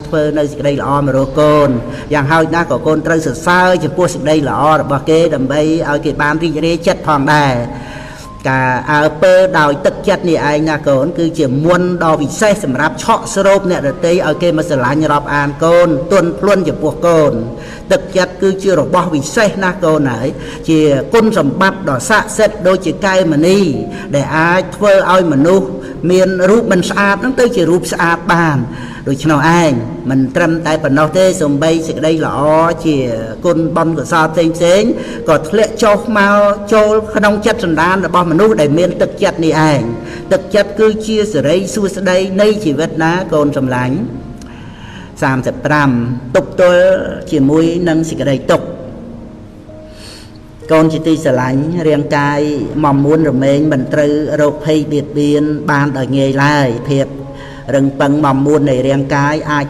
ធ្វើនៅសេចក្តីល្អមករកកូនយ៉ាងហោចណាស់ក៏កូនត្រូវសរសើរចំពោះសេចក្តីល្អរបស់គេដើម្បីឲ្យគេបានរីករាយចិត្តផងដែរការអើពើដោយទឹកចិត្តនេះឯងណាកូនគឺជាមុនដ៏វិសេសសម្រាប់ឆក់ស្រូបអ្នកដទៃឲ្យគេមកស្រឡាញ់រាប់អានកូនទន់ភ្លន់ចំពោះកូនទឹកចិត្តគឺជារបស់វិសេសណាស់កូនហើយជាគុណសម្បត្តិដ៏ស័ក្តិសិទ្ធិដូចជាកែវមណីដែលអាចធ្វើឲ្យមនុស្សមានរូបមិនស្អាតហ្នឹងទៅជារូបស្អាតបានដូច្នោះឯងមិនត្រឹមតែប៉ុណ្ណោះទេសូម្បីសេចក្តីល្អជាគុណបុណ្យកុសលផ្សេងក៏ធ្លាក់ចុះមកចូលក្នុងចិត្តសន្តានរបស់មនុស្សដែលមានទឹកចិត្តនេះឯងទឹកចិត្តគឺជាសេរីសួស្តីនៃជីវិតណាកូនសម្លាញ់35ទុកទល់ជាមួយនឹងសេចក្តីទុក្ខកូនជាទីស្រឡាញ់រាងកាយមមួនរមែងមិនត្រូវរោគភ័យបៀតបៀនបានដោយងាយឡើយភាពរឹងប៉ឹងមមួននៃរាងកាយអាច